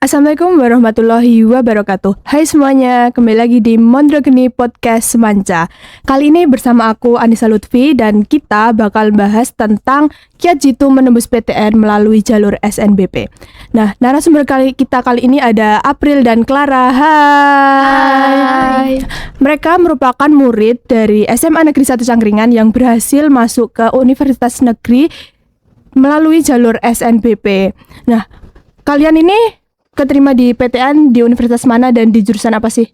Assalamualaikum warahmatullahi wabarakatuh. Hai semuanya, kembali lagi di Mondrageni Podcast Semanca. Kali ini bersama aku Anissa Lutfi dan kita bakal bahas tentang kiat jitu menembus PTN melalui jalur SNBP. Nah, narasumber kita kali ini ada April dan Clara. Hai. Mereka merupakan murid dari SMA Negeri 1 Cangkringan yang berhasil masuk ke Universitas Negeri melalui jalur SNBP. Nah, kalian ini keterima di PTN di universitas mana dan di jurusan apa sih?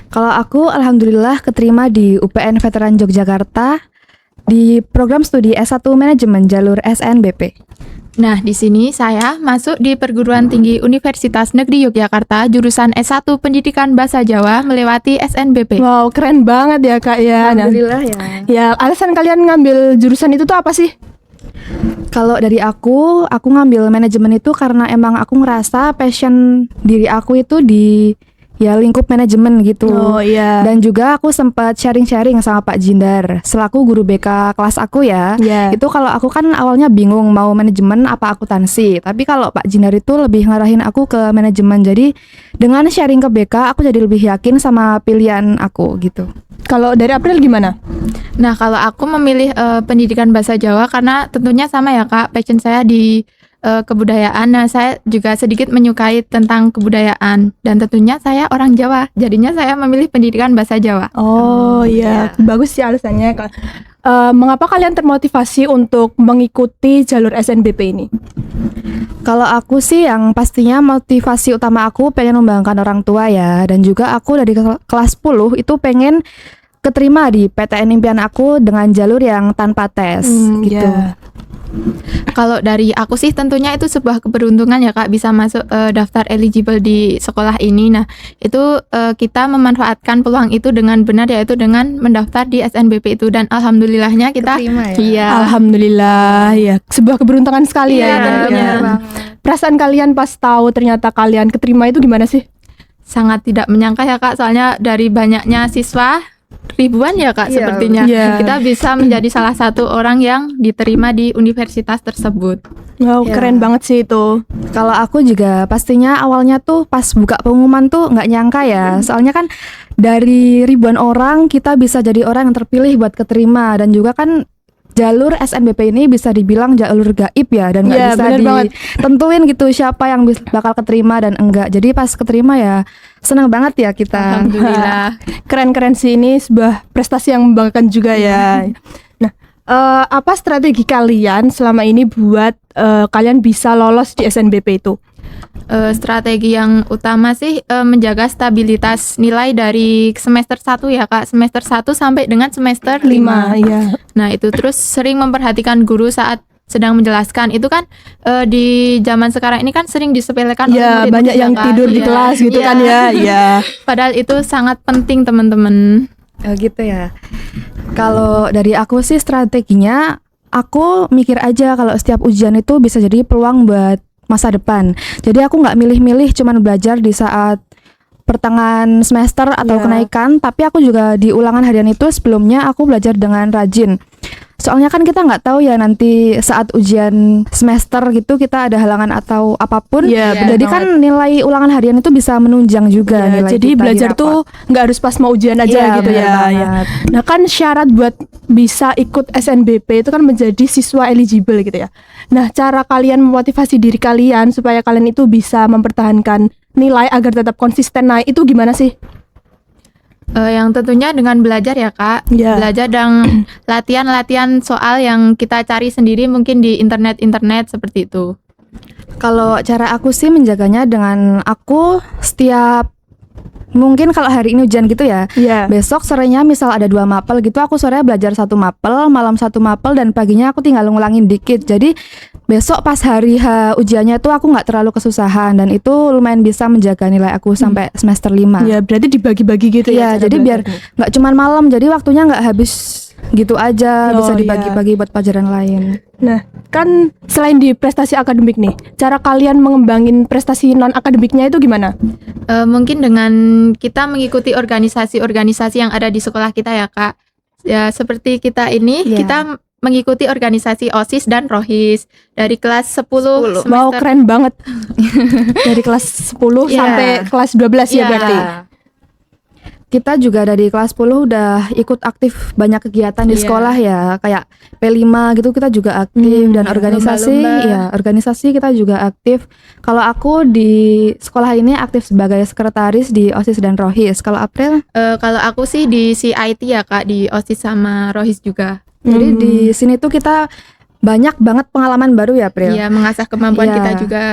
Kalau aku alhamdulillah keterima di UPN Veteran Yogyakarta di program studi S1 Manajemen jalur SNBP. Nah, di sini saya masuk di Perguruan Tinggi Universitas Negeri Yogyakarta jurusan S1 Pendidikan Bahasa Jawa melewati SNBP. Wow, keren banget ya Kak ya. Alhamdulillah ya. Ya, alasan kalian ngambil jurusan itu tuh apa sih? Kalau dari aku ngambil manajemen itu karena emang aku ngerasa passion diri aku itu di lingkup manajemen gitu. Oh iya. Dan juga aku sempat sharing-sharing sama Pak Jindar selaku guru BK kelas aku ya. Yeah. Itu kalau aku kan awalnya bingung mau manajemen apa akuntansi. Tapi kalau Pak Jindar itu lebih ngarahin aku ke manajemen. Jadi dengan sharing ke BK aku jadi lebih yakin sama pilihan aku gitu. Kalau dari April gimana? Nah, kalau aku memilih pendidikan bahasa Jawa karena tentunya sama ya Kak, passion saya di kebudayaan. Nah, saya juga sedikit menyukai tentang kebudayaan dan tentunya saya orang Jawa. Jadinya saya memilih pendidikan bahasa Jawa. Oh iya, bagus sih alasannya Kak. Mengapa kalian termotivasi untuk mengikuti jalur SNBP ini? Kalau aku sih yang pastinya motivasi utama aku pengen membanggakan orang tua ya. Dan juga aku dari kelas 10 itu pengen keterima di PTN impian aku dengan jalur yang tanpa tes gitu. Yeah. Kalau dari aku sih tentunya itu sebuah keberuntungan ya Kak bisa masuk daftar eligible di sekolah ini. Nah, itu kita memanfaatkan peluang itu dengan benar yaitu dengan mendaftar di SNBP itu dan alhamdulillahnya kita keterima ya. Iya. Alhamdulillah ya, sebuah keberuntungan sekali Iya, ya. tentunya. Perasaan kalian pas tahu ternyata kalian keterima itu gimana sih? Sangat tidak menyangka ya Kak, soalnya dari banyaknya siswa ribuan ya Kak Iya, sepertinya iya. kita bisa menjadi salah satu orang yang diterima di universitas tersebut. Wow, Ya. keren banget sih itu. Kalau aku juga pastinya awalnya tuh pas buka pengumuman tuh nggak nyangka ya. Soalnya kan dari ribuan orang kita bisa jadi orang yang terpilih buat keterima. Dan juga kan jalur SNBP ini bisa dibilang jalur gaib ya. Dan nggak Iya, bisa bener banget. ditentuin gitu siapa yang bakal keterima dan enggak. Jadi pas keterima ya senang banget ya kita. Alhamdulillah. Keren-keren sih, ini sebuah prestasi yang membanggakan juga ya. Nah, apa strategi kalian selama ini buat kalian bisa lolos di SNBP itu? Strategi yang utama sih menjaga stabilitas nilai dari semester 1 ya Kak, semester 1 sampai dengan semester 5. Ya. Nah, itu terus sering memperhatikan guru saat sedang menjelaskan. Itu kan di zaman sekarang ini kan sering disepelekan oleh Ya, murid-murid banyak ya, yang Kak. tidur di Iya. kelas gitu Iya. kan ya. Ya. Padahal itu sangat penting teman-teman. Gitu ya. Kalau dari aku sih strateginya aku mikir aja kalau setiap ujian itu bisa jadi peluang buat masa depan. Jadi aku nggak milih-milih cuman belajar di saat pertengahan semester atau Iya. kenaikan, tapi aku juga di ulangan harian itu sebelumnya aku belajar dengan rajin. Soalnya kan kita nggak tahu ya nanti saat ujian semester gitu kita ada halangan atau apapun. Iya, benar Jadi banget. kan nilai ulangan harian itu bisa menunjang juga Ya, nilai jadi kita di belajar rapot. tuh nggak harus pas mau ujian aja Iya, gitu benar ya. banget. Nah, kan syarat buat bisa ikut SNBP itu kan menjadi siswa eligible gitu ya. Nah, cara kalian memotivasi diri kalian supaya kalian itu bisa mempertahankan nilai agar tetap konsisten naik itu gimana sih? Yang tentunya dengan belajar ya Kak. Iya. Belajar dan latihan-latihan soal yang kita cari sendiri mungkin di internet seperti itu. Kalau cara aku sih menjaganya dengan aku setiap mungkin kalau hari ini ujian gitu ya, Iya. besok sorenya misal ada 2 mapel gitu, aku sorenya belajar 1 mapel, malam 1 mapel, dan paginya aku tinggal ngulangin dikit. Jadi besok pas hari ujiannya tuh aku nggak terlalu kesusahan dan itu lumayan bisa menjaga nilai aku sampai semester 5. Ya, berarti dibagi-bagi gitu ya. Iya, cara jadi biar belajarnya. nggak cuman malam, jadi waktunya nggak habis gitu aja, Oh, bisa iya. dibagi-bagi buat pelajaran lain. Nah, kan selain di prestasi akademik nih, cara kalian mengembangin prestasi non akademiknya itu gimana? Mungkin dengan kita mengikuti organisasi-organisasi yang ada di sekolah kita ya Kak. Ya seperti kita ini, Iya. kita mengikuti organisasi OSIS dan ROHIS dari kelas 10 semester. Wow, keren banget. Dari kelas 10 Iya. sampai kelas 12 ya Iya. berarti. Kita juga dari kelas 10 udah ikut aktif banyak kegiatan di Iya. sekolah ya, kayak P5 gitu kita juga aktif dan organisasi lomba-lomba. ya, organisasi kita juga aktif. Kalau aku di sekolah ini aktif sebagai sekretaris di OSIS dan ROHIS. Kalau April, Kalau aku sih di CIT ya Kak, di OSIS sama ROHIS juga. jadi di sini tuh kita banyak banget pengalaman baru ya, April. Iya, mengasah kemampuan Iya. kita juga.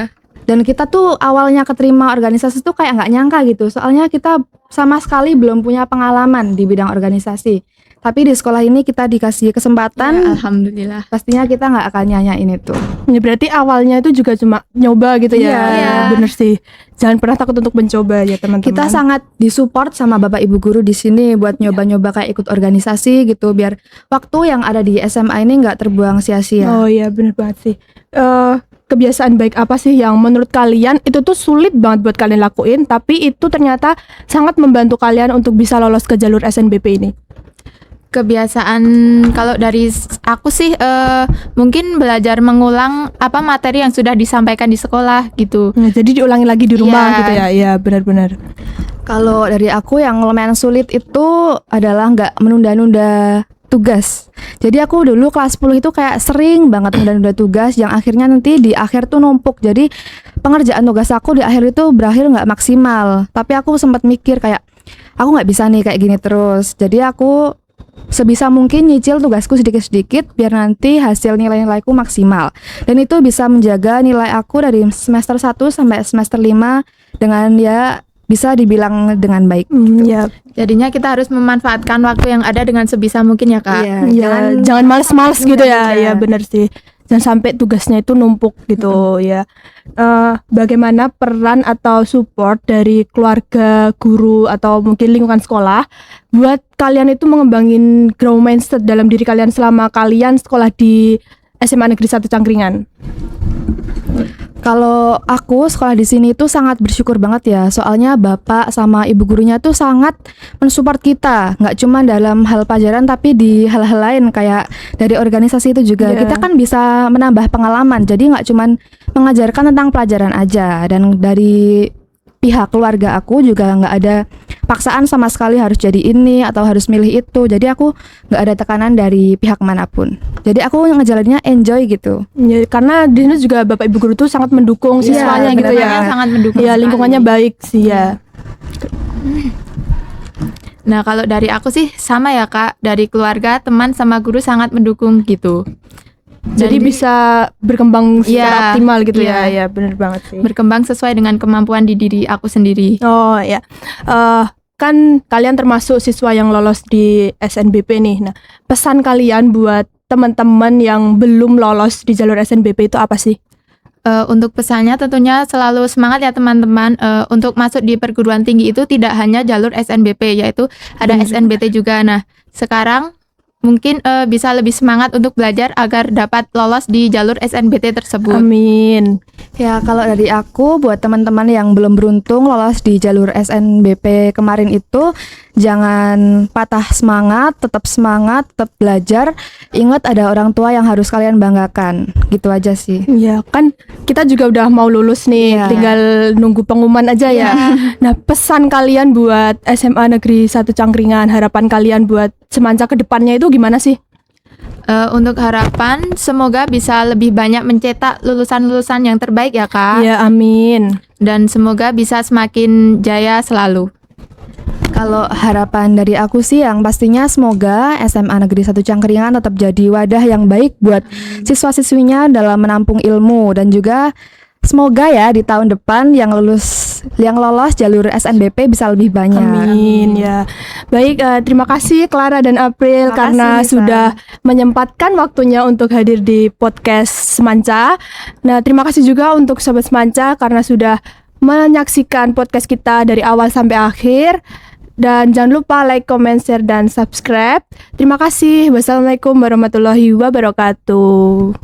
Dan kita tuh awalnya keterima organisasi tuh kayak nggak nyangka gitu. Soalnya kita sama sekali belum punya pengalaman di bidang organisasi. Tapi di sekolah ini kita dikasih Ya, kesempatan, alhamdulillah. pastinya kita nggak akan nyanyain itu. Ya, berarti awalnya itu juga cuma nyoba gitu ya. Iya. Bener sih. Jangan pernah takut untuk mencoba ya teman-teman. Kita sangat disupport sama Bapak Ibu guru di sini buat nyoba-nyoba kayak ikut organisasi gitu, biar waktu yang ada di SMA ini nggak terbuang sia-sia. Oh iya bener banget sih. Kebiasaan baik apa sih yang menurut kalian itu tuh sulit banget buat kalian lakuin, tapi itu ternyata sangat membantu kalian untuk bisa lolos ke jalur SNBP ini? Kebiasaan kalau dari aku sih mungkin belajar mengulang apa materi yang sudah disampaikan di sekolah gitu. Nah, jadi diulangi lagi di rumah Iya. gitu ya. Iya benar-benar. Kalau dari aku yang lumayan sulit itu adalah nggak menunda-nunda tugas. Jadi aku dulu kelas 10 itu kayak sering banget nunda-nunda tugas yang akhirnya nanti di akhir tuh numpuk. Jadi pengerjaan tugas aku di akhir itu berakhir nggak maksimal. Tapi aku sempat mikir kayak aku nggak bisa nih kayak gini terus. Jadi aku sebisa mungkin nyicil tugasku sedikit-sedikit biar nanti hasil nilai-nilaiku maksimal. Dan itu bisa menjaga nilai aku dari semester 1 sampai semester 5 dengan ya bisa dibilang dengan baik. Ya, Jadinya kita harus memanfaatkan waktu yang ada dengan sebisa mungkin ya Kak. Iya, ya, jangan males-males gitu ya. menunda-nunda. Iya benar sih. Jangan sampai tugasnya itu numpuk gitu ya. Bagaimana peran atau support dari keluarga, guru atau mungkin lingkungan sekolah buat kalian itu mengembangin growth mindset dalam diri kalian selama kalian sekolah di SMA Negeri 1 Cangkringan? Kalau aku sekolah di sini tuh sangat bersyukur banget ya, soalnya bapak sama ibu gurunya tuh sangat mensupport kita, nggak cuma dalam hal pelajaran tapi di hal-hal lain kayak dari organisasi itu juga. Iya. Kita kan bisa menambah pengalaman, jadi nggak cuma mengajarkan tentang pelajaran aja. Dan dari pihak keluarga aku juga nggak ada paksaan sama sekali harus jadi ini atau harus milih itu. Jadi aku nggak ada tekanan dari pihak manapun. Jadi aku ngejalaninnya enjoy gitu. Ya, karena di sini juga bapak ibu guru tuh sangat mendukung Iya, siswanya gitu benar-benar ya. Sangat mendukung. Ya sekali. lingkungannya baik sih ya. Nah, kalau dari aku sih sama ya Kak, dari keluarga, teman sama guru sangat mendukung gitu. Jadi bisa berkembang secara Iya, optimal gitu iya. ya. Ya benar banget sih. Berkembang sesuai dengan kemampuan di diri aku sendiri. Oh ya, kan kalian termasuk siswa yang lolos di SNBP nih. Nah, pesan kalian buat teman-teman yang belum lolos di jalur SNBP itu apa sih? Untuk pesannya tentunya selalu semangat ya teman-teman. Untuk masuk di perguruan tinggi itu tidak hanya jalur SNBP, yaitu ada SNBT juga. Nah, sekarang mungkin bisa lebih semangat untuk belajar agar dapat lolos di jalur SNBT tersebut. Amin. Ya, kalau dari aku buat teman-teman yang belum beruntung lolos di jalur SNBP kemarin itu jangan patah semangat, tetap belajar. Ingat ada orang tua yang harus kalian banggakan. Gitu aja sih. Ya kan kita juga udah mau lulus nih, Iya. tinggal nunggu pengumuman aja ya. Nah, pesan kalian buat SMA Negeri 1 Cangkringan, harapan kalian buat Semanca ke depannya itu gimana sih? Untuk harapan semoga bisa lebih banyak mencetak lulusan-lulusan yang terbaik ya Kak. Ya, amin. Dan semoga bisa semakin jaya selalu. Kalau harapan dari aku sih yang pastinya semoga SMA Negeri 1 Cangkringan tetap jadi wadah yang baik buat siswa-siswinya dalam menampung ilmu, dan juga semoga ya di tahun depan yang lolos jalur SNBP bisa lebih banyak. Amin ya. Baik, terima kasih Clara dan April Terima karena kasih, Nisa. sudah menyempatkan waktunya untuk hadir di podcast Semanca. Nah, terima kasih juga untuk Sobat Semanca karena sudah menyaksikan podcast kita dari awal sampai akhir. Dan jangan lupa like, comment, share, dan subscribe. Terima kasih. Wassalamualaikum warahmatullahi wabarakatuh.